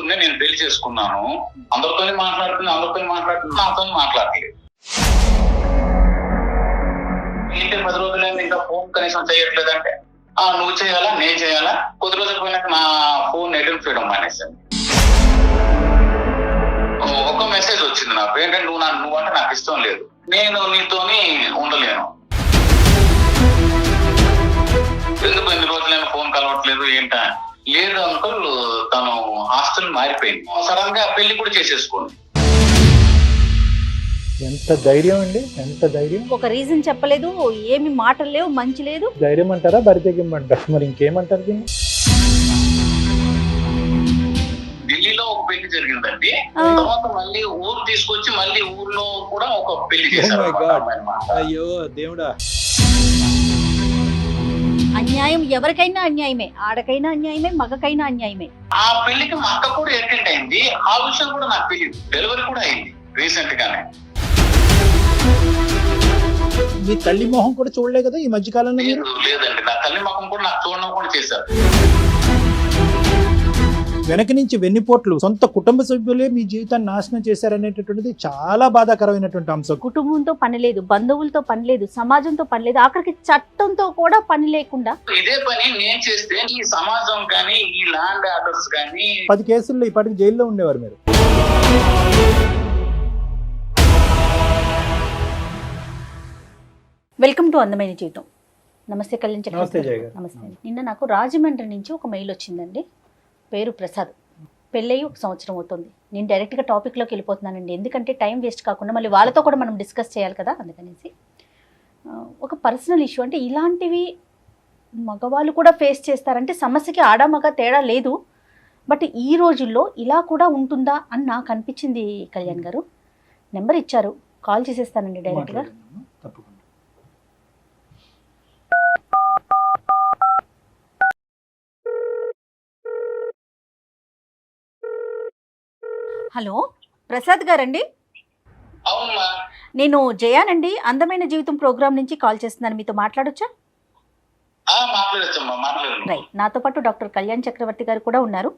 కూతుర్నే నేను పెళ్లి చేసుకున్నాను. అందరితో మాట్లాడుతున్నా నాతో మాట్లాడలేదు. ఏంటి 10 రోజులైంది ఇంకా ఫోన్ కనీసం చేయట్లేదంటే నువ్వు చేయాలా నేను చేయాలా? కొద్ది రోజులు పోయినాక నా ఫోన్ ఐడెంటిఫై చేయడం మానేసాను. ఒక మెసేజ్ వచ్చింది నాకు, ఏంటంటే నువ్వంటే నాకు ఇష్టం లేదు, నేను నీతోని ఉండలేను, ఎందుకు ఎన్ని రోజులైనా ఫోన్ కలవట్లేదు ఏంటా? లేదు అంకుల్, తను హాస్టల్ మారిపోయింది, సడన్ గా పెళ్లి కూడా చేసేసుకోండి. ఎంత ధైర్యం అండి, ఎంత ధైర్యం! ఒక రీజన్ చెప్పలేదు, ఏమి మాటలు లేవు, మంచి లేదు. ధైర్యం అంటారా, బరితెగింపంటారా, మరి ఇంకేమంటారు దీన్ని? ఢిల్లీలో ఒక పెళ్లి జరిగిందండి, తర్వాత మళ్ళీ ఊరు తీసుకొచ్చి మళ్ళీ ఊర్లో కూడా ఒక పెళ్లి చేశారు. అయ్యో దేవుడా! అన్యాయం ఎవరికైనా అన్యాయమే, ఆడకైనా అన్యాయమే, మగకైనా అన్యాయమే. ఆ పెళ్లికి మా అక్క కూడా అటెండ్ అయింది. ఆ విషయం కూడా నాకు తెలియదు. డెలివరీ కూడా అయింది రీసెంట్ గానే. మీ తల్లి మొహం కూడా చూడలే కదా ఈ మధ్య కాలంలో? లేదండి, నా తల్లి మొహం కూడా నాకు చూడడం కూడా చేశారు. వెనక నుంచి వెన్నుపోట్లు, సొంత కుటుంబ సభ్యులే మీ జీవితాన్ని నాశనం చేశారనేటటువంటిది చాలా బాధాకరమైనటువంటి అంశం. కుటుంబంతో పని లేదు, బంధువులతో పని లేదు, సమాజంతో పని లేదు, ఆఖరికి చట్టంతో కూడా పని లేకుండా ఇదే పని నేను చేస్తే ఈ సమాజం కానీ ఈ ల్యాండ్ ఆర్డర్స్ కానీ 10 కేసుల్లో ఇప్పటికి జైల్లో ఉండేవారు మీరు. వెల్కమ్ టు అందమైన జీవితం. నమస్తే కళ్యాణ్ నమస్తే చక్రవర్తి జయ గారు. నమస్తే. నిన్న నాకు రాజమండ్రి నుంచి ఒక మెయిల్ వచ్చిందండి. పేరు ప్రసాద్. పెళ్ళయి 1 సంవత్సరం అవుతుంది. నేను డైరెక్ట్గా టాపిక్లోకి వెళ్ళిపోతున్నానండి, ఎందుకంటే టైం వేస్ట్ కాకుండా మళ్ళీ వాళ్ళతో కూడా మనం డిస్కస్ చేయాలి కదా, అందుకనేసి. ఒక పర్సనల్ ఇష్యూ, అంటే ఇలాంటివి మగవాళ్ళు కూడా ఫేస్ చేస్తారంటే సమస్యకి ఆడ మగ తేడా లేదు, బట్ ఈ రోజుల్లో ఇలా కూడా ఉంటుందా అని నాకు అనిపించింది. కళ్యాణ్ గారు నెంబర్ ఇచ్చారు, కాల్ చేసేస్తానండి డైరెక్ట్గా. తప్పకుండా. హలో, ప్రసాద్ గారండి? అవునమ్మా. నేను జయానండి, అందమైన జీవితం ప్రోగ్రామ్ నుంచి కాల్ చేస్తున్నాను. మీతో మాట్లాడొచ్చా? మాట్లాడచ్చమ్మా, మాట్లాడండి. రైట్. నాతో పాటు డాక్టర్ కళ్యాణ్ చక్రవర్తి గారు కూడా ఉన్నారు.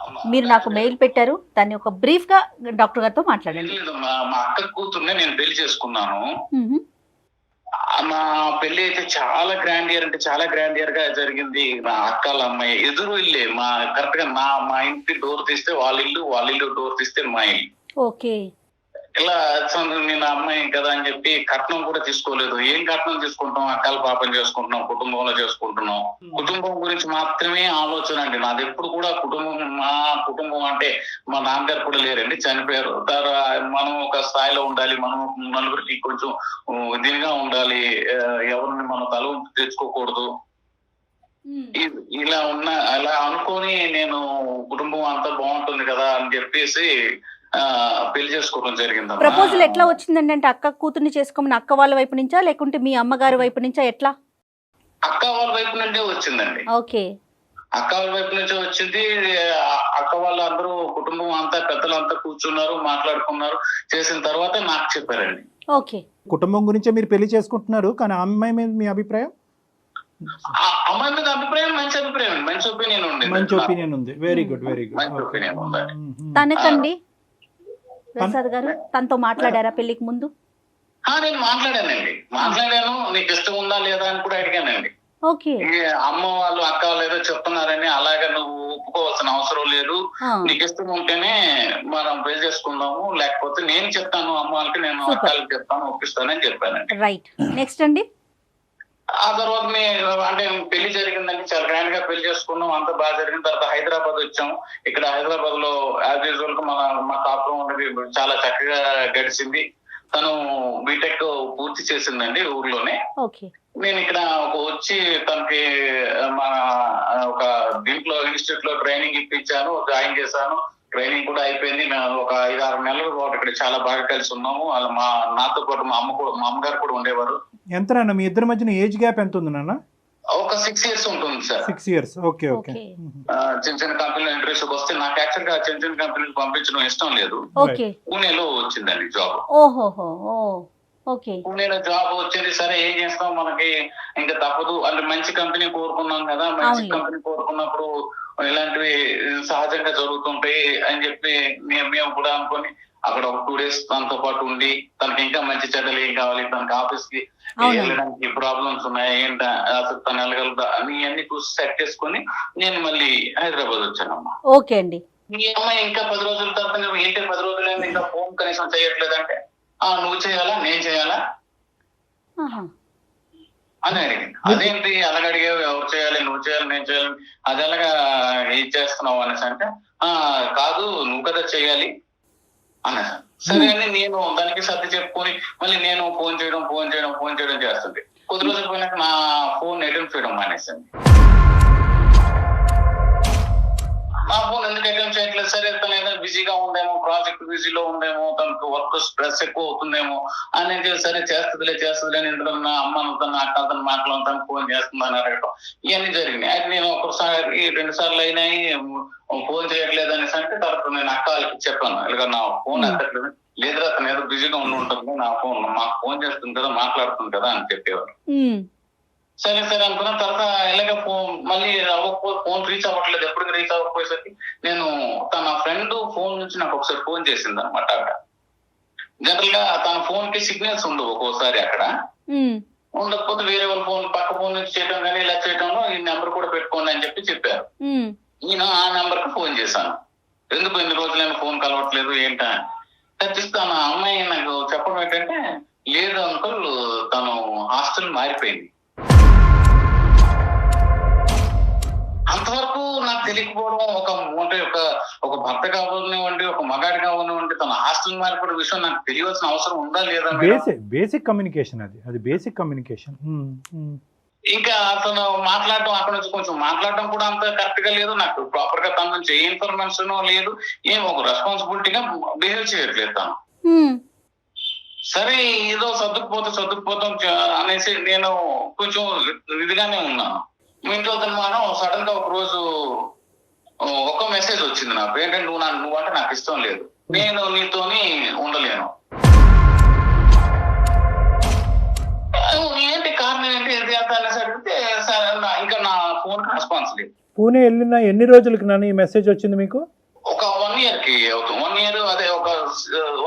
అమ్మా, మీరు నాకు మెయిల్ పెట్టారు, దాన్ని ఒక బ్రీఫ్గా డాక్టర్ గారితో మాట్లాడండి. లేదమ్మా, మా అక్క కూతుర్నే నేను పెళ్లి చేసుకున్నాను. మ్మ్. మా పెళ్లి అయితే చాలా గ్రాండ్ ఇయర్, అంటే చాలా గ్రాండ్ ఇయర్ గా జరిగింది. మా అక్కల అమ్మాయి ఎదురు ఇల్లే, కరెక్ట్ గా మా ఇంటి డోర్ తీస్తే వాళ్ళ ఇల్లు డోర్ తీస్తే మా ఇల్లు. ఓకే. ఇలా నేను అమ్మాయి కదా అని చెప్పి కట్నం కూడా తీసుకోలేదు. ఏం కట్నం తీసుకుంటాం, అక్కల పాపం చేసుకుంటున్నాం, కుటుంబంలో చేసుకుంటున్నాం. కుటుంబం గురించి మాత్రమే ఆలోచన అండి నాది ఎప్పుడు కూడా. మా కుటుంబం అంటే మా నాన్నగారు కూడా లేరండి, చనిపోయారు. మనం ఒక స్థాయిలో ఉండాలి, మనం నలుగురికి కొంచెం దీనిగా ఉండాలి, ఎవరిని మనం తల తెచ్చుకోకూడదు, ఇలా అనుకొని నేను కుటుంబం అంతా బాగుంటుంది కదా అని చెప్పేసి పెళ్లి చేసుకోవడం జరిగింది. ప్రపోజల్ ఎట్లా వచ్చిందండి? అంటే అక్క కూతుర్ని చేసుకోమని అక్క వాళ్ళ వైపు నుంచా, లేకుంటే మీ అమ్మగారి వైపు నుంచా, ఎట్లా? అక్క వాళ్ళ వైపు నుంచే వచ్చిందండి. ఓకే. అక్క వాళ్ళ వైపు నుంచే వచ్చింది. అక్క వాళ్ళందరూ కుటుంబం అంతా పెద్దలంతా కూర్చున్నారు, మాట్లాడుకున్నారు. చేసిన తర్వాత నాకు చెప్పారండి. ఓకే. కుటుంబం గురించే మీరు పెళ్లి చేసుకుంటున్నారు, కానీ ఆ అమ్మాయి మీద మీ అభిప్రాయం? అమ్మాయి మీద అభిప్రాయం మంచి అభిప్రాయం, మంచి ఒపీనియన్ ఉంది. మంచి ఒపీనియన్ ఉంది. Very good, very good. మంచి ఒపీనియన్ ఉంది. తనకండి ప్రసాద్ గారు, తనతో మాట్లాడారా పెళ్లికి ముందు? నేను మాట్లాడాను. నీకు ఇష్టం ఉందా లేదా అని కూడా అడిగానండి. ఓకే. అమ్మ వాళ్ళు అక్క వాళ్ళు ఏదో చెప్తున్నారని అలాగా నువ్వు ఒప్పుకోవాల్సిన అవసరం లేదు. నీకు ఇష్టం ఉంటేనే మనం పెళ్లి చేసుకుందాము, లేకపోతే నేను చెప్తాను అమ్మ వాళ్ళకి, నేను అక్కలకి చెప్తాను, ఒప్పిస్తానని చెప్పానండి. రైట్. నెక్స్ట్ అండి? ఆ తర్వాత అంటే పెళ్లి జరిగిందండి, చాలా గ్రాండ్ గా పెళ్లి చేసుకున్నాం, అంతా బాగా జరిగిన తర్వాత హైదరాబాద్ వచ్చాం. ఇక్కడ హైదరాబాద్ లో యాజ్ యూజువల్ గా మా కాపురం అనేది చాలా చక్కగా గడిచింది. తను బీటెక్ పూర్తి చేసిందండి ఊర్లోనే. నేను ఇక్కడ వచ్చి తనకి మన ఒక దీంట్లో ఇన్స్టిట్యూట్ లో ట్రైనింగ్ ఇప్పించాను, జాయిన్ చేశాను. ట్రైనింగ్ కూడా అయిపోయింది. మేము ఒక 5-6 నెలల పాటు ఇక్కడ చాలా బాగా కలిసి ఉన్నాము. అలా నాతో పాటు మా అమ్మగారు కూడా ఉండేవారు. ఎంత నాన్న మీ ఇద్దరి మధ్యన ఏజ్ గ్యాప్ ఎంత ఉంది నాన్న? ఒక 6 years ఉంటుంది సార్. 6 years. Okay okay. చిన్న కంపెనీలో ఇంటర్వ్యూస్ వస్తే నాకు యాక్చువల్ గా చిన్న కంపెనీకి పంపించడం ఇష్టం లేదు. పూణేలో వచ్చిందండి జాబ్. ఓహోహో. ఓకే. పూణేలో జాబ్ వచ్చింది. సరే ఏం చేస్తాం, మనకి ఇంకా తప్పదు. అంటే మంచి కంపెనీ కోరుకున్నాం కదా, మంచి అవునులే. కంపెనీ కోరుకున్నప్పుడు ఇలాంటివి సహజంగా జరుగుతుంటాయి అని చెప్పి మేము కూడా అనుకొని అక్కడ ఒక 2 days తనతో పాటు ఉండి, తనకి ఇంకా మంచి చెడ్డలు ఏం కావాలి, తనకి ఆఫీస్ కి అవును. వెళ్ళడానికి ప్రాబ్లమ్స్ ఉన్నాయి ఏంటా, అసలు తను వెళ్ళగలదా అని అన్ని చూసి సెట్ చేసుకొని నేను మళ్ళీ హైదరాబాద్ వచ్చానమ్మా. ఓకే అండి. ఈ అమ్మాయి ఇంకా 10 రోజుల తర్వాత ఏంటి 10 రోజులైంది ఇంకా ఫోన్ కనీసం చేయట్లేదంటే, నువ్వు చేయాలా నేను చేయాలా ఆహా. అని అడిగింది. అదేంటి అలాగడిగావు, ఎవరు చేయాలి, నువ్వు చేయాలి నేను చేయాలి, అది ఎలాగా ఏం చేస్తున్నావు అనేసి అంటే, కాదు నువ్వు కదా చేయాలి అనేసి. సరే అని నేను దానికి సర్ది చెప్పుకొని మళ్ళీ నేను ఫోన్ చేయడం చేస్తుంది. కొద్ది రోజులు పోయినాక నా ఫోన్ అటెంప్ట్ చేయడం మానేసింది. నా ఫోన్ ఎందుకు అటెంప్ట్ చేయట్లేదు, సరే తను ఏదో బిజీగా ఉందేమో, ప్రాజెక్ట్ బిజీలో ఉందేమో, తనకు వర్క్ స్ట్రెస్ ఎక్కువ అవుతుందేమో అనేది, సరే చేస్తుందిలే అని ఇందులో నా అమ్మతో నా అక్కలతో మాటలు తను ఫోన్ చేస్తుందని అడగటం ఇవన్నీ జరిగినాయి. అయితే నేను ఒకసారి 2 సార్లు అయినాయి ఫోన్ చేయట్లేదు అనేసి అంటే, తర్వాత నేను అక్క వాళ్ళకి చెప్పాను, ఇలాగ నా ఫోన్ ఎత్తట్లేదు. లేదురా తను ఏదో బిజీగా ఉంటుంది, నా ఫోన్ మాకు ఫోన్ చేస్తుంది కదా, మాట్లాడుతుంది కదా అని చెప్పేవారు. సరే అనుకున్న తర్వాత ఇలాగ మళ్ళీ ఫోన్ రీచ్ అవ్వట్లేదు. ఎప్పటికి రీచ్ అవ్వకపోయేసరికి నేను తన ఫ్రెండ్ ఫోన్ నుంచి నాకు ఒకసారి ఫోన్ చేసింది అనమాట. అక్కడ జనరల్ గా తన ఫోన్ కి సిగ్నల్స్ ఉండవు ఒక్కోసారి, అక్కడ ఉండకపోతే వేరే వాళ్ళ ఫోన్ పక్క ఫోన్ నుంచి చేయడం కానీ ఇలా చేయడంలో ఈ నెంబర్ కూడా పెట్టుకోండి అని చెప్పారు. నేను ఆ నెంబర్ కి ఫోన్ చేశాను. ఎందుకు ఇన్ని రోజులైనా ఫోన్ కలవట్లేదు ఏంటా ఖచ్చితంగా. ఆ అమ్మాయి నాకు చెప్పడం ఏంటంటే, లేదు అంకుల్ తను హాస్టల్ మారిపోయింది. అంతవరకు నాకు తెలియకపోవడం, ఒక భర్త కావనివ్వండి, ఒక మగాడి కావనివ్వండి, తన హాస్టల్ మారిపోయిన విషయం నాకు తెలియవలసిన అవసరం ఉందా లేదా? బేసిక్ కమ్యూనికేషన్ అది బేసిక్ కమ్యూనికేషన్. ఇంకా అతను మాట్లాడటం, అక్కడ నుంచి కొంచెం మాట్లాడటం కూడా అంత కరెక్ట్ గా లేదు. నాకు ప్రాపర్ గా తన నుంచి ఏ ఇన్ఫర్మేషన్ లేదు, ఏం ఒక రెస్పాన్సిబిలిటీగా బిహేవ్ చేయట్లేదు తను. సరే ఏదో సర్దుకుపోతాం అనేసి నేను కొంచెం ఇదిగానే ఉన్నాను. మీ ఇంట్లో మనం సడన్ గా ఒక రోజు ఒక మెసేజ్ వచ్చింది నాకు, ఏంటంటే నువ్వు అంటే నాకు ఇష్టం లేదు, నేను నీతోని ఉండలేను. ఏంటి కారణం ఏంటి ఎంత అనేసి అడిగితే, సరే ఇంకా నా ఫోన్ కి రెస్పాన్స్ లేదు. పూణే వెళ్ళిన ఎన్ని రోజులకి నాన్న ఈ మెసేజ్ వచ్చింది మీకు? ఒక 1 year కి అవుతుంది. 1 year, అదే ఒక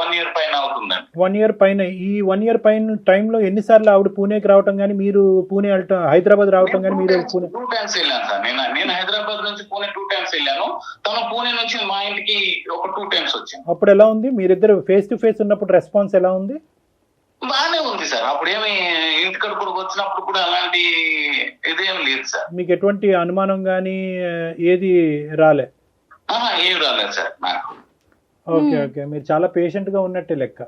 1 year పైన అవుతుందండి. 1 year పైన. ఈ 1 year పైన టైంలో ఎన్నిసార్లు ఆవిడ పూణేకి రావటం కానీ, మీరు పూణే హైదరాబాద్ రావటం కానీ? మీరు పూణే 2 times వెళ్ళాను సార్. నేను హైదరాబాద్ నుంచి పూణే 2 times వెళ్ళాను. తను పూణే నుంచి మా ఇంటికి ఒక 2 times వచ్చింది. అప్పుడు ఎలా ఉంది? మీరిద్దరు ఫేస్ టు ఫేస్ ఉన్నప్పుడు రెస్పాన్స్ ఎలా ఉంది? బాగానే ఉంది సార్. అప్పుడు ఏమి ఇంటికడ కూడా వచ్చినప్పుడు కూడా అలాంటి ఇదేం లేదు సార్. మీకు ఎటువంటి అనుమానం కానీ ఏది రాలే? ఏం రాలేదు సార్ నాకు. ఓకే. మీరు చాలా పేషెంట్ గా ఉన్నట్టే లెక్క.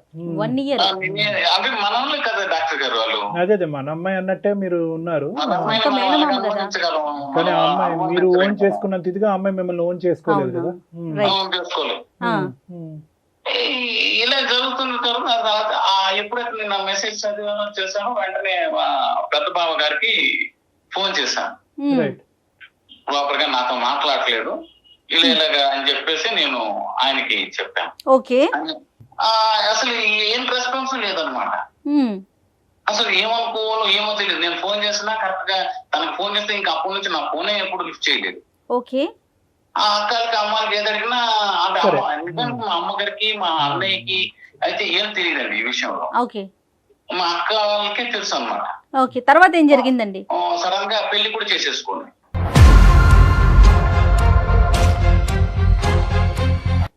1 year అంటే మనల్ని కదా డాక్టర్ గారు వాళ్ళు. అదే మన అమ్మాయి అన్నట్టే మీరు ఉన్నారు. కానీ ఆ అమ్మాయి అనుమానించగలం. మీరు ఓన్ చేసుకున్నంత ఇదిగా అమ్మాయి మిమ్మల్ని ఓన్ చేసుకోలేదు కదా. చేసుకోలేదు. ఇలా జరుగుతున్న తర్వాత ఎప్పుడైతే నేను మెసేజ్ చదివానో చేశానో వెంటనే పెద్ద బావ గారికి ఫోన్ చేశాను. ప్రాపర్ గా నాతో మాట్లాడలేదు ఇలాగా అని చెప్పేసి నేను ఆయనకి చెప్పాను. ఓకే. అసలు ఏం రెస్పాన్స్ లేదనమాట. అసలు ఏమనుకోవాలో ఏమో తెలియదు. నేను ఫోన్ చేసినా కరెక్ట్ గా తనకు ఫోన్ చేస్తే ఇంకా అప్పటి నుంచి నా ఫోనే ఎప్పుడు లిఫ్ట్ చేయలేదు. ఓకే. ఆ అక్కలకి అమ్మాయికి ఏది అడిగినా అంటే మా అమ్మగారికి మా అన్నయ్యకి అయితే ఏం తెలియదండి ఈ విషయంలో. ఓకే. మా అక్క వాళ్ళకే తెలుసు అనమాట. ఓకే. తర్వాత ఏం జరిగిందండి? సడన్ గా పెళ్లి కూడా చేసేసుకోండి.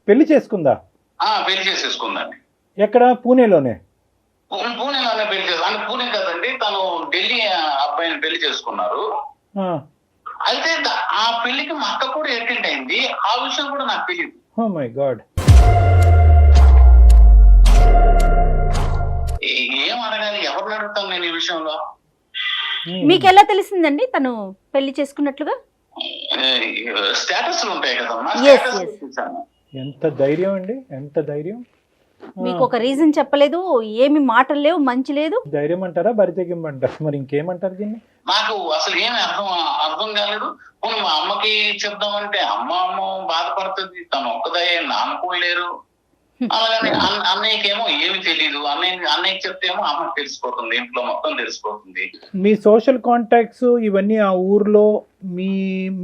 పెళ్లి చేసుకుందా? పెళ్లి చేసేసుకుందండి. ఎక్కడ? పూణేలోనే పెళ్లి చేసు అంటే పూణే కదండి, తను ఢిల్లీ అబ్బాయిని పెళ్లి చేసుకున్నారు. అయితే ఆ పెళ్లికి మా అక్క కూడా అటెండ్ అయింది. ఆ విషయం కూడా నాకు తెలియదు. Oh my God. ఏం అడగాలి, ఎవరిని అడుగుతాను నేను ఈ విషయంలో? మీకు ఎలా తెలిసిందండి తను పెళ్లి చేసుకున్నట్లుగా? స్టేటస్ ఉంటాయి కదమ్మా. ఎంత ధైర్యం అండి, ఎంత ధైర్యం. మీకు ఒక రీజన్ చెప్పలేదు, ఏమి మాటలు లేవు, మంచి లేదు. ధైర్యం అంటారా, బరితెగింపంటారా, మరి ఇంకేమంటారు దీన్ని? నాకు అసలు ఏమి అర్థం కాలేదు. పోనీ మా అమ్మకి చెప్దామంటే అమ్మ బాధపడుతుంది, తను ఒక్కదయ్యే నాన్న కూడా లేరు. అలాగని అన్నయ్యకేమో ఏమి తెలియదు, అన్నయ్యకి చెప్తేమో అమ్మకి తెలిసిపోతుంది, ఇంట్లో మొత్తం తెలిసిపోతుంది. మీ సోషల్ కాంటాక్ట్స్ ఇవన్నీ ఆ ఊర్లో మీ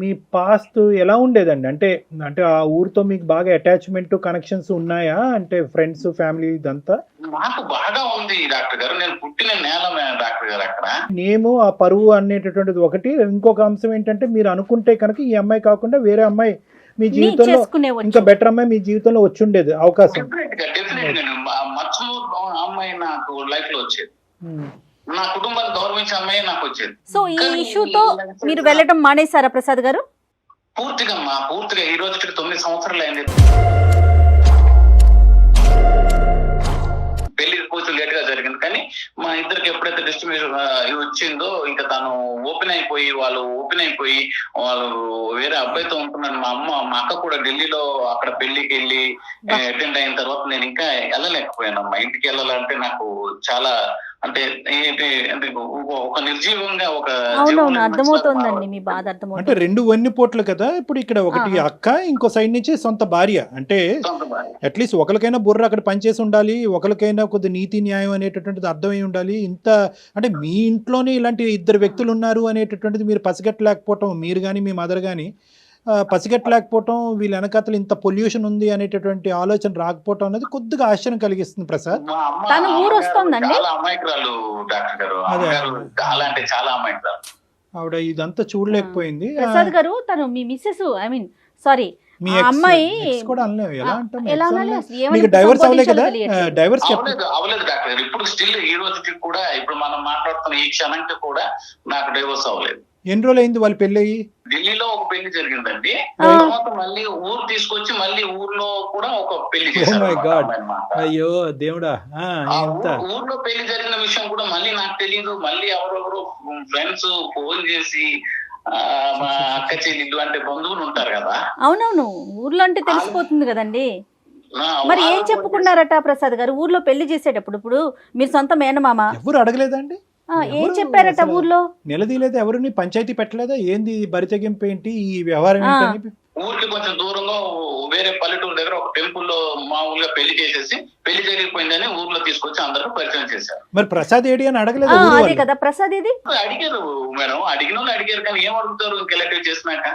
మీ పాస్ట్ ఎలా ఉండేదండి? అంటే అంటే ఆ ఊరితో మీకు బాగా అటాచ్మెంట్ కనెక్షన్స్ ఉన్నాయా? అంటే ఫ్రెండ్స్ ఫ్యామిలీ ఇదంతా? నాకు బాగా ఉంది డాక్టర్ గారు, నేను పుట్టిన నేల డాక్టర్ గారు అక్కడ. నేము ఆ పరువు అనేటటువంటిది ఒకటి, ఇంకొక అంశం ఏంటంటే మీరు అనుకుంటే కనుక ఈ అమ్మాయి కాకుండా వేరే అమ్మాయి మీ జీవితంలో ఇంకా బెటర్ అమ్మాయి మీ జీవితంలో వచ్చి ఉండేది అవకాశం. డెఫినెట్ నేను మచ్చలు అమ్మాయి నాకు లైఫ్ లో వచ్చేది, నా కుటుంబాన్ని గౌరవించే అమ్మాయి నాకు వచ్చేది. సో ఈ ఇష్యూతో మీరు వెళ్ళడం మానేశారా ప్రసాద్ గారు? పూర్తిగా ఈ రోజుకి 9 సంవత్సరాలు అయింది. పెళ్లి కొంచెం లేట్ గా జరిగింది, కానీ మా ఇద్దరికి ఎప్పుడైతే డిస్ట్రిబ్యూషన్ వచ్చిందో ఇంకా తను ఓపెన్ అయిపోయి వాళ్ళు వేరే అబ్బాయితో ఉంటున్నాను. మా అక్క కూడా ఢిల్లీలో అక్కడ పెళ్లికి వెళ్ళి అటెండ్ అయిన తర్వాత నేను ఇంకా వెళ్ళలేకపోయానమ్మా. ఇంటికి వెళ్ళాలంటే నాకు చాలా అంటే ఏంటి అంటే ఒక నిర్జీవంగా ఒక అర్థమవుతోందండి మీ బాధ, అర్థమవుతుంది. అంటే 2 వెన్నుపోట్లు కదా ఇప్పుడు, ఇక్కడ ఒకటి అక్క, ఇంకో సైడ్ నుంచి సొంత భార్య. అంటే అట్లీస్ట్ ఒకరికైనా బుర్ర అక్కడ పనిచేసి ఉండాలి, ఒకరికైనా కొద్ది నీతి న్యాయం అనేటటువంటిది అర్థమై ఉండాలి. ఇంత అంటే మీ ఇంట్లోనే ఇలాంటి 2 వ్యక్తులు ఉన్నారు అనేటటువంటిది మీరు పసిగట్టలేకపోవటం, మీరు కానీ మీ మదర్ కానీ పసిగట్టలేకపోవటం, వీళ్ళ వెనకాతలు ఇంత పొల్యూషన్ ఉంది అనేటటువంటి ఆలోచన రాకపోవటం అనేది కొద్దిగా ఆశ్చర్యం కలిగిస్తుంది ప్రసాద్. తన ఊరు వస్తుందండి, చాలా అమాయకురాలు డాక్టర్ గారు, చాలా అంటే చాలా అమాయకురాలు ఆవిడ. ఇదంతా చూడలేకపోయింది ప్రసాద్ గారు. తను మీ మిస్సెస్ సారీ మీ అమ్మాయి కూడా అనలేము, ఎలా అంటాం? ఎలా మీకు డైవర్స్ అవ్వలేదు కదా? డైవర్స్ అవ్వలేదు డాక్టర్ గారు. ఇప్పుడు స్టిల్ ఈ రోజుకి కూడా, ఇప్పుడు మనం మాట్లాడుతున్న ఈ క్షణంకి కూడా నాకు డైవర్స్ అవ్వలేదు. ఎన్ని రోజులు అయింది వాళ్ళు పెళ్లి అయ్యి? ఢిల్లీలో ఒక పెళ్లి జరిగిందండి, తర్వాత మళ్ళీ ఊరు తీసుకొచ్చి మళ్ళీ ఊర్లో కూడా ఒక పెళ్లి చేశారు. అయ్యో దేవుడా. ఊర్లో పెళ్లి జరిగిన విషయం కూడా మళ్ళీ నాకు తెలియదు. మళ్ళీ ఎవరెవరు ఫ్రెండ్స్ ఫోన్ చేసి మా అక్క చెల్లిళ్ళు అంటే బంధువులు ఉంటారు కదా. అవునవును, ఊర్లో అంటే తెలిసిపోతుంది కదండి. మరి ఏం చెప్పుకున్నారట ప్రసాద్ గారు ఊర్లో పెళ్లి చేసేటప్పుడు? ఇప్పుడు మీరు సొంత మేనమామ, ఎవరు అడగలేదండి? ఏం చెప్పారట ఊర్లో? నిలదీయలేదు ఎవరిని? పంచాయతీ పెట్టలేదా? ఏంది బరితెగింపు ఏంటి ఈ వ్యవహారం ఏంటి? ఊరికి కొంచెం దూరంగా వేరే పల్లెటూరు దగ్గర ఒక టెంపుల్ లో మామూలుగా పెళ్లి చేసేసి పెళ్లి జరిగిపోయిందని ఊర్లో తీసుకొచ్చి అందరూ పరిచయం చేశారు. మరి ప్రసాద్ ఏడి అని అడగలేదు? అదే కదా ప్రసాద్ ఏది అడిగారు మేడం, అడిగిన వాళ్ళు అడిగారు, కానీ ఏం అడుగుతారు ఇంకెలెక్టివ్ చేసినాక?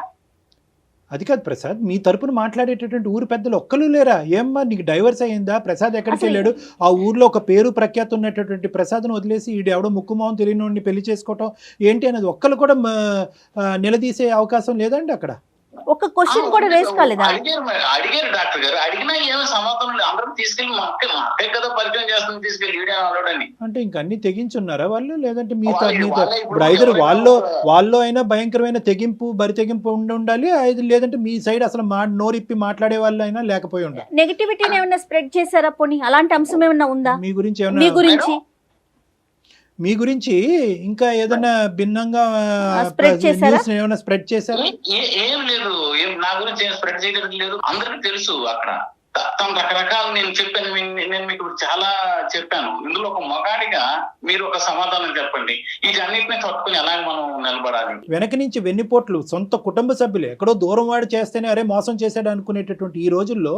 అది కాదు ప్రసాద్, మీ తరపున మాట్లాడేటటువంటి ఊరు పెద్దలు ఒక్కరు లేరా? ఏమ్మా నీకు డైవర్స్ అయ్యిందా? ప్రసాద్ ఎక్కడికి వెళ్ళాడు? ఆ ఊర్లో ఒక పేరు ప్రఖ్యాతి ఉన్నటువంటి ప్రసాద్ను వదిలేసి ఈడు ఎవడో ముక్కుమోహం తెలియని పెళ్లి చేసుకోవటం ఏంటి అనేది ఒక్కరు కూడా నిలదీసే అవకాశం లేదండి అక్కడ? ఒక క్వశ్చన్ కూడా రేస్ కాలేదా? అడిగారు డాక్టర్ గారు, అడిగినా ఏమో సమాధానం లేదు. అందరం తీసుకెళ్ళి మా అక్కే కదా పరిచయం చేస్తుంది, తీసుకెళ్ళి వీడియో అలవాడని. అంటే ఇంక అన్ని తెగించున్నారా వాళ్ళు? లేదంటే మీతో ఇప్పుడు ఐదరు వాళ్ళు అయినా భయంకరమైన తెగింపు బరి తెగింపు ఉండాలి, లేదంటే మీ సైడ్ అసలు నోరిప్పి మాట్లాడే వాళ్ళు అయినా లేకపోయి ఉండాలి. నెగటివిటీని ఏమన్నా స్ప్రెడ్ చేశారా? పోనీ అలాంటి అంశం ఏమన్నా ఉందా మీ గురించి? ఏమన్నా మీ గురించి ఇంకా ఏదైనా భిన్నంగా ఏమైనా స్ప్రెడ్ చేశారా? ఏం లేదు, నా గురించి ఏం స్ప్రెడ్ చేయడం లేదు. అందరికి తెలుసు అక్కడ తను రకరకాలు నేను చెప్పాను, నేను మీకు చాలా చెప్పాను. ఇందులో ఒక మగాడిగా మీరు ఒక సమాధానం చెప్పండి, వీటన్నిటిని తట్టుకుని ఎలాగ మనం నిలబడాలి? వెనక నుంచి వెన్నుపోట్లు సొంత కుటుంబ సభ్యులే, ఎక్కడో దూరం వాడు చేస్తేనే అరే మోసం చేశాడు అనుకునేటటువంటి ఈ రోజుల్లో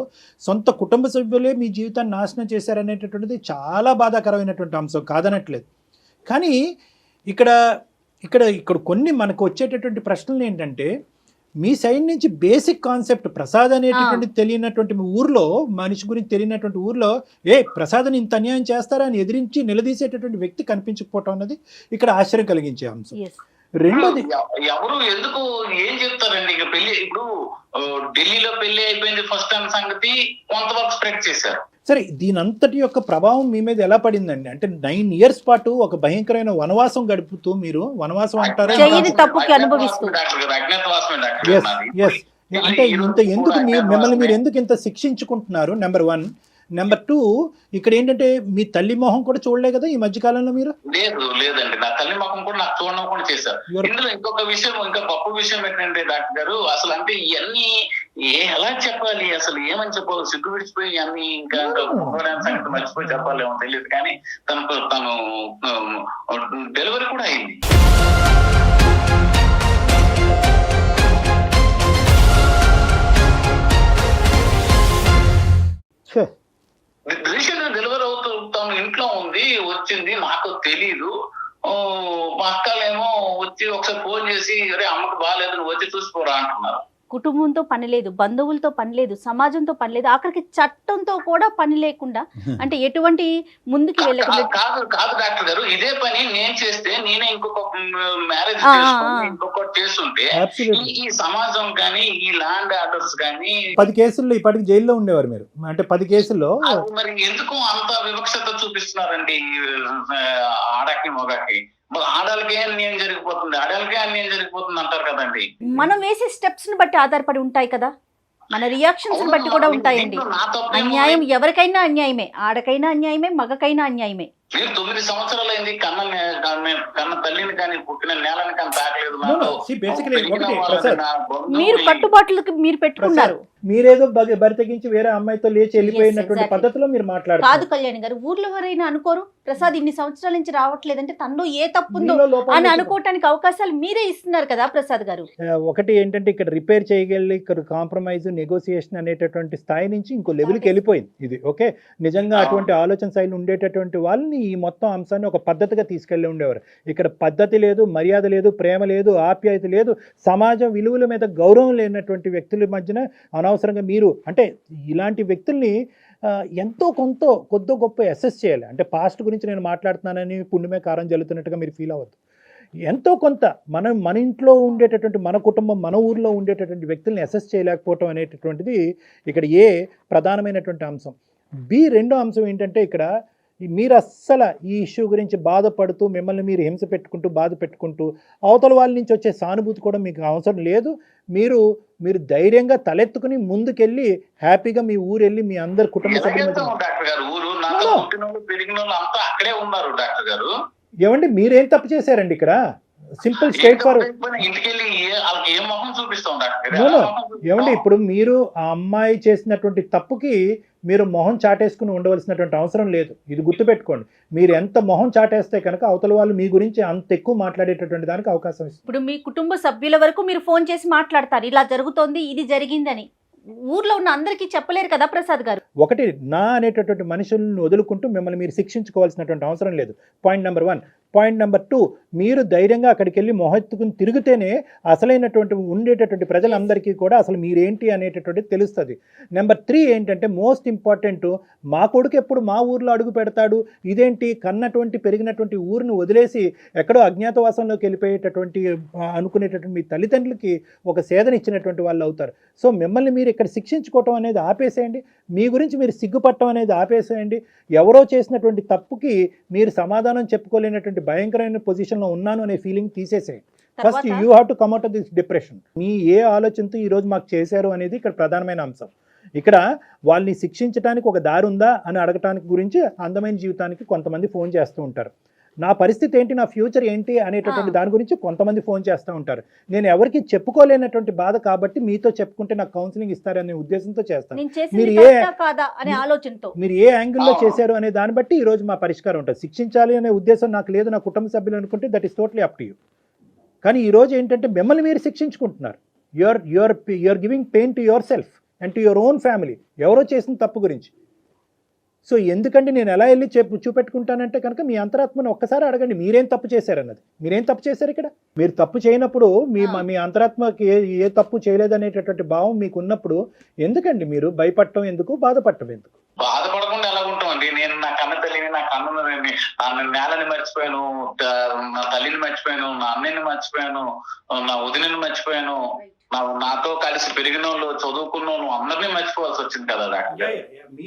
సొంత కుటుంబ సభ్యులే మీ జీవితాన్ని నాశనం చేశారనేటటువంటిది చాలా బాధాకరమైనటువంటి అంశం, కాదనట్లేదు. కానీ ఇక్కడ కొన్ని మనకు వచ్చేటటువంటి ప్రశ్నలు ఏంటంటే, మీ సైడ్ నుంచి బేసిక్ కాన్సెప్ట్ ప్రసాద్ అనేటటువంటి తెలియనటువంటి ఊర్లో, మనిషి గురించి తెలియనటువంటి ఊర్లో ప్రసాద్ని ఇంత అన్యాయం చేస్తారా అని ఎదిరించి నిలదీసేటటువంటి వ్యక్తి కనిపించకపోవటం అన్నది ఇక్కడ ఆశ్చర్యం కలిగించే అంశం. రెండోది, ఎవరు ఎందుకు ఏం చెప్తారండి? ఇక పెళ్లి ఇప్పుడు ఢిల్లీలో పెళ్లి అయిపోయింది ఫస్ట్ టైం సంగతి కొంతవరకు స్ప్రెడ్ చేశారు. సరే, దీనంతటి యొక్క ప్రభావం మీ మీద ఎలా పడిందండి? అంటే 9 years పాటు ఒక భయంకరమైన వనవాసం గడుపుతూ, మీరు వనవాసం అంటారా? అంటే ఎందుకు మిమ్మల్ని మీరు ఎందుకు ఇంత శిక్షించుకుంటున్నారు? నెంబర్ 1. నెంబర్ 2, ఇక్కడ ఏంటంటే మీ తల్లి మొహం కూడా చూడలే కదా ఈ మధ్య కాలంలో మీరు? లేదండి, నా తల్లి మొహం కూడా నాకు చూడడం కూడా చేశారు. ఇందులో ఇంకొక విషయం, ఇంకా గొప్ప విషయం ఏంటంటే డాక్టర్ గారు, అసలు అంటే ఇవన్నీ ఎలా చెప్పాలి, అసలు ఏమని చెప్పాలి, సిగ్గు విడిచిపోయి అన్ని ఇంకా సంగతి మర్చిపోయి చెప్పాలేమో తెలియదు. కానీ తను డెలివరీ కూడా అయింది. తెలీదు. మా అక్కలేమో వచ్చి ఒకసారి ఫోన్ చేసి అరే అమ్మకి బాగాలేదు నువ్వు వచ్చి చూసిపోరా అంటున్నారు. కుటుంబంతో పని లేదు, బంధువులతో పని లేదు, సమాజంతో పని లేదు, ఆఖరికి చట్టంతో కూడా పని లేకుండా, అంటే ఎటువంటి ముందుకు వెళ్ళకుండా. కాదు డాక్టర్ గారు, ఇదే పని నేను చేస్తే నేనే ఇంకొక మ్యారేజ్ ఇంకొకటి చేస్తుంటే ఈ సమాజం కానీ ఈ ల్యాండ్ ఆర్డర్స్ కానీ 10 కేసుల్లో ఇప్పటికి జైల్లో ఉండేవారు మీరు. అంటే 10 కేసుల్లో మరి ఎందుకు అంత వివక్షత చూపిస్తున్నారండి ఆడకి మొగకి? ఆడాలకే అన్యాయం జరిగిపోతుంది, ఆడాలకే అన్యాయం జరిగిపోతుంది అంటారు కదండి. మనం వేసే స్టెప్స్ ని బట్టి ఆధారపడి ఉంటాయి కదా, మన రియాక్షన్స్ బట్టి కూడా ఉంటాయండి. అన్యాయం ఎవరికైనా అన్యాయమే, ఆడకైనా అన్యాయమే, మగకైనా అన్యాయమే. మీరు 9 సంవత్సరాలు అయింది కన్న తల్లిని కానీ పుట్టిన నేలని కానీ తాకలేదు. మీరు కట్టుబాట్లకి మీరు పెట్టుకున్నారు. మీరేదో బరి తెగించి వేరే అమ్మాయితో లేచి వెళ్ళిపోయినటువంటి పద్ధతిలో మీరు మాట్లాడారు. కాదు కళ్యాణి గారు, ఊర్లో ఎవరైనా అనుకోరు ప్రసాద్ ఇన్ని సంవత్సరాల నుంచి రావట్లేదంటే తనలో ఏ తప్పుందో అని అనుకోవటానికి అవకాశాలు మీరే ఇస్తున్నారు కదా ప్రసాద్ గారు. ఒకటి ఏంటంటే ఇక్కడ రిపేర్ చేయగలి, ఇక్కడ కాంప్రమైజ్ నెగోసియేషన్ అనేటటువంటి స్థాయి నుంచి ఇంకో లెవెల్కి వెళ్ళిపోయింది ఇది. ఓకే, నిజంగా అటువంటి ఆలోచన శైలి ఉండేటటువంటి వాళ్ళని ఈ మొత్తం అంశాన్ని ఒక పద్ధతిగా తీసుకెళ్ళి ఉండేవారు. ఇక్కడ పద్ధతి లేదు, మర్యాద లేదు, ప్రేమ లేదు, ఆప్యాయత లేదు, సమాజం విలువల మీద గౌరవం లేనటువంటి వ్యక్తుల మధ్యన అనవసరంగా మీరు అంటే ఇలాంటి వ్యక్తుల్ని ఎంతో కొద్ది గొప్ప అసెస్ చేయాలి. అంటే పాస్ట్ గురించి నేను మాట్లాడుతున్నానని పుణ్యమే కారం జల్లుతున్నట్టుగా మీరు ఫీల్ అవ్వద్దు. ఎంతో కొంత మన ఇంట్లో ఉండేటటువంటి, మన కుటుంబం, మన ఊర్లో ఉండేటటువంటి వ్యక్తుల్ని అసెస్ చేయలేకపోవటం అనేటటువంటిది ఇక్కడ ఏ ప్రధానమైనటువంటి అంశం. రెండో అంశం ఏంటంటే ఇక్కడ మీరు అస్సలు ఈ ఇష్యూ గురించి బాధపడుతూ మిమ్మల్ని మీరు హింస పెట్టుకుంటూ బాధ పెట్టుకుంటూ అవతల వాళ్ళ నుంచి వచ్చే సానుభూతి కూడా మీకు అవసరం లేదు. మీరు ధైర్యంగా తలెత్తుకుని ముందుకెళ్ళి హ్యాపీగా మీ ఊరు వెళ్ళి మీ అందరు కుటుంబ సభ్యులు ఏమండి మీరేం తప్పు చేశారండి ఇక్కడ? Simple straight forward. ఏమండి ఇప్పుడు మీరు ఆ అమ్మాయి చేసినటువంటి తప్పుకి మీరు మొహం చాటేసుకుని ఉండవలసినటువంటి అవసరం లేదు. ఇది గుర్తుపెట్టుకోండి. మీరు ఎంత మొహం చాటేస్తే కనుక అవతల వాళ్ళు మీ గురించి అంత ఎక్కువ మాట్లాడేటటువంటి దానికి అవకాశం ఇస్తుంది. ఇప్పుడు మీ కుటుంబ సభ్యుల వరకు మీరు ఫోన్ చేసి మాట్లాడతారు, ఇలా జరుగుతోంది, ఇది జరిగిందని. ఊర్లో ఉన్న అందరికీ చెప్పలేరు కదా ప్రసాద్ గారు. ఒకటి నా అనేటటువంటి మనుషులను వదులుకుంటూ మిమ్మల్ని మీరు శిక్షించుకోవాల్సినటువంటి అవసరం లేదు. Point number 1. పాయింట్ నెంబర్ 2, మీరు ధైర్యంగా అక్కడికి వెళ్ళి మొహెత్తుకుని తిరిగితేనే అసలైనటువంటి ఉండేటటువంటి ప్రజలందరికీ కూడా అసలు మీరేంటి అనేటటువంటిది తెలుస్తుంది. నెంబర్ 3 ఏంటంటే మోస్ట్ ఇంపార్టెంట్, మా కొడుకు ఎప్పుడు మా ఊర్లో అడుగు పెడతాడు, ఇదేంటి కన్నటువంటి పెరిగినటువంటి ఊరిని వదిలేసి ఎక్కడో అజ్ఞాతవాసంలోకి వెళ్ళిపోయేటటువంటి అనుకునేటటువంటి మీ తల్లిదండ్రులకి ఒక సేదనిచ్చినటువంటి వాళ్ళు అవుతారు. సో మిమ్మల్ని మీరు ఇక్కడ శిక్షించుకోవటం అనేది ఆపేసేయండి. మీ గురించి మీరు సిగ్గుపట్టడం అనేది ఆపేసేయండి. ఎవరో చేసినటువంటి తప్పుకి మీరు సమాధానం చెప్పుకోలేనటువంటి భయంకరమైన పొజిషన్లో ఉన్నాను అనే ఫీలింగ్ తీసేసేయండి. First you have to come out of this depression. మీ ఏ ఆలోచనతో ఈరోజు మాకు చేశారు అనేది ఇక్కడ ప్రధానమైన అంశం. ఇక్కడ వాళ్ళని శిక్షించడానికి ఒక దారి ఉందా అని అడగటానికి గురించి అందమైన జీవితానికి కొంతమంది ఫోన్ చేస్తూ ఉంటారు. నా పరిస్థితి ఏంటి, నా ఫ్యూచర్ ఏంటి అనేటటువంటి దాని గురించి కొంతమంది ఫోన్ చేస్తూ ఉంటారు. నేను ఎవరికి చెప్పుకోలేనటువంటి బాధ కాబట్టి మీతో చెప్పుకుంటే నాకు కౌన్సిలింగ్ ఇస్తారనే ఉద్దేశంతో చేస్తాను. మీరు ఏ యాంగిల్లో చేశారు అనే దాన్ని బట్టి ఈ రోజు మా పరిష్కారం ఉంటుంది. శిక్షించాలి అనే ఉద్దేశం నాకు లేదు, నా కుటుంబ సభ్యులు అనుకుంటే that is totally up to you. కానీ ఈ రోజు ఏంటంటే మిమ్మల్ని మీరు శిక్షించుకుంటున్నారు. You're giving pain to your self and to your own family, ఎవరో చేసిన తప్పు గురించి. సో ఎందుకంటే నేను ఎలా వెళ్ళి చూపెట్టుకుంటానంటే కనుక మీ అంతరాత్మను ఒక్కసారి అడగండి, మీరేం తప్పు చేశారన్నది. మీరేం తప్పు చేశారు ఇక్కడ? మీరు తప్పు చేయనప్పుడు మీ అంతరాత్మకి ఏ తప్పు చేయలేదనేటటువంటి భావం మీకు ఉన్నప్పుడు ఎందుకండి మీరు భయపడటం ఎందుకు, బాధపడటం ఎందుకు? బాధపడకుండా ఎలా ఉంటామండి? నేను నా కన్న తల్లిని, నా కన్ను నేలని మర్చిపోయాను, నా తల్లిని మర్చిపోయాను, నా అన్నయ్యని మర్చిపోయాను, నా వదినని మర్చిపోయాను, నాతో కలిసి పెరిగిన వాళ్ళు, చదువుకున్న వాళ్ళు అందరినీ మర్చిపోవాల్సి వచ్చింది కదా డాక్టర్.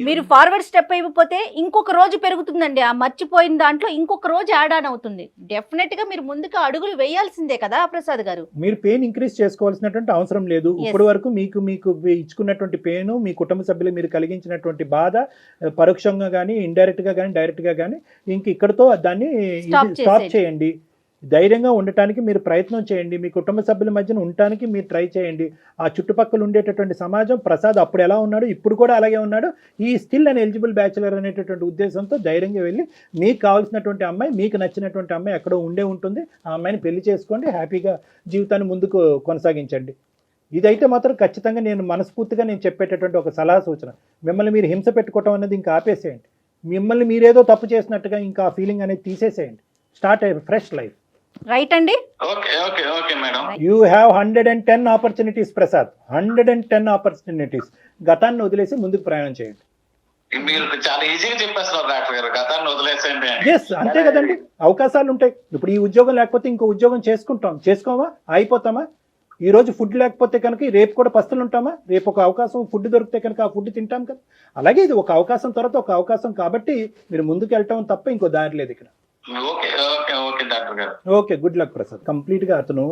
మీరు ఫార్వర్డ్ స్టెప్ అయిపోతే ఇంకొక రోజు పెరుగుతుందండి. ఆ మర్చిపోయిన దాంట్లో ఇంకొక రోజు యాడ్ ఆన్ అవుతుంది. డెఫినెట్ గా మీరు ముందుకు అడుగులు వేయాల్సిందే కదా ప్రసాద్ గారు. మీరు పెయిన్ ఇంక్రీజ్ చేసుకోవాల్సినటువంటి అవసరం లేదు. ఇప్పటి వరకు మీకు ఇచ్చుకున్నటువంటి పెయిన్, మీ కుటుంబ సభ్యులు మీరు కలిగించినటువంటి బాధ పరోక్షంగా కానీ, ఇండైరెక్ట్ గా కానీ, డైరెక్ట్ గా కానీ ఇంక ఇక్కడతో దాన్ని స్టాప్ చేయండి. ధైర్యంగా ఉండటానికి మీరు ప్రయత్నం చేయండి. మీ కుటుంబ సభ్యుల మధ్యన ఉండటానికి మీరు ట్రై చేయండి. ఆ చుట్టుపక్కల ఉండేటటువంటి సమాజం, ప్రసాద్ అప్పుడు ఎలా ఉన్నాడు ఇప్పుడు కూడా అలాగే ఉన్నాడు, ఈ స్టిల్ అన్ ఎలిజిబుల్ బ్యాచులర్ అనేటటువంటి ఉద్దేశంతో ధైర్యంగా వెళ్ళి మీకు కావాల్సినటువంటి అమ్మాయి, మీకు నచ్చినటువంటి అమ్మాయి ఎక్కడో ఉండే ఉంటుంది, ఆ అమ్మాయిని పెళ్లి చేసుకోండి, హ్యాపీగా జీవితాన్ని ముందుకు కొనసాగించండి. ఇదైతే మాత్రం ఖచ్చితంగా నేను మనస్ఫూర్తిగా నేను చెప్పేటటువంటి ఒక సలహా సూచన. మిమ్మల్ని మీరు హింస పెట్టుకోవటం అనేది ఇంకా ఆపేసేయండి. మిమ్మల్ని మీరేదో తప్పు చేసినట్టుగా ఇంకా ఆ ఫీలింగ్ అనేది తీసేసేయండి. Start a fresh life. Right అండి. Okay okay okay madam. You have 110 opportunities Prasad, 110 opportunities. గతాన్ని వదిలేసి ముందుకు ప్రయాణం చేయండి. మీరు చాలా ఈజీగా చెప్పేస్తున్నారు డాక్టర్ గారు, గతాన్ని వదిలేసేయండి అని. ఎస్, అంతే కదండి. అవకాశాలు ఉంటాయి. ఇప్పుడు ఈ ఉద్యోగం లేకపోతే ఇంకో ఉద్యోగం చేసుకోమా, అయిపోతామా? ఈ రోజు ఫుడ్ లేకపోతే కనుక రేపు కూడా పస్తులు ఉంటామా? రేపు ఒక అవకాశం ఫుడ్ దొరికితే కనుక ఆ ఫుడ్ తింటాం కదా. అలాగే ఇది ఒక అవకాశం తర్వాత ఒక అవకాశం, కాబట్టి మీరు ముందుకు వెళ్ళటం తప్ప ఇంకో దారి లేదు ఇక్కడ. ఓకే ఓకే ఓకే డాక్టర్ గారు. Okay, good luck Prasad. Complete గా అతను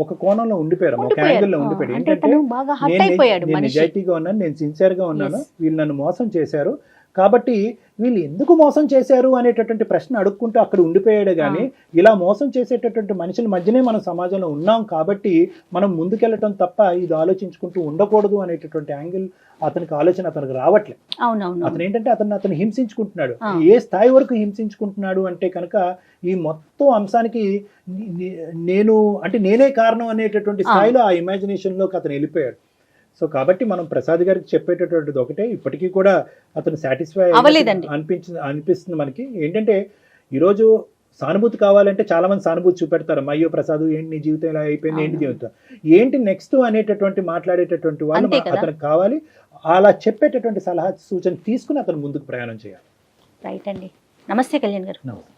ఒక కోణంలో ఉండిపోయారు, ఒక యాంగిల్ లో ఉండిపోయాడు. అంటే ఏంటంటే తను బాగా హర్ట్ అయిపోయాడు నేను మనిషి. నిజాయితీగా ఉన్నాను, నేను సిన్సియర్ గా ఉన్నాను, Yes. వీళ్ళు నన్ను మోసం చేశారు, కాబట్టి వీళ్ళు ఎందుకు మోసం చేశారు అనేటటువంటి ప్రశ్న అడుక్కుంటూ అక్కడ ఉండిపోయాడు. కానీ ఇలా మోసం చేసేటటువంటి మనుషుల మధ్యనే మనం సమాజంలో ఉన్నాం, కాబట్టి మనం ముందుకెళ్ళటం తప్ప ఇది ఆలోచించుకుంటూ ఉండకూడదు అనేటటువంటి యాంగిల్ అతనికి రావట్లేదు. అవునవును. అతను ఏంటంటే అతను హింసించుకుంటున్నాడు. ఏ స్థాయి వరకు హింసించుకుంటున్నాడు అంటే కనుక ఈ మొత్తం అంశానికి నేనే కారణం అనేటటువంటి స్థాయిలో ఆ ఇమాజినేషన్ లోకి అతను వెళ్ళిపోయాడు. సో కాబట్టి మనం ప్రసాద్ గారికి చెప్పేటటువంటిది ఒకటే, ఇప్పటికీ కూడా అతను సాటిస్ఫై అవ్వలేదండి అనిపిస్తుంది మనకి. ఏంటంటే ఈరోజు సానుభూతి కావాలంటే చాలా మంది సానుభూతి చూపెడతారు. అయ్యో ప్రసాద్ ఏంటి నీ జీవితం ఇలా అయిపోయింది, ఏంటి జీవితం ఏంటి నెక్స్ట్ అనేటటువంటి మాట్లాడేటటువంటి వాళ్ళు అతనికి కావాలి. అలా చెప్పేటటువంటి సలహా సూచన తీసుకుని అతను ముందుకు ప్రయాణం చేయాలి. రైట్ అండి. నమస్తే కళ్యాణ్ గారు. నమస్తే.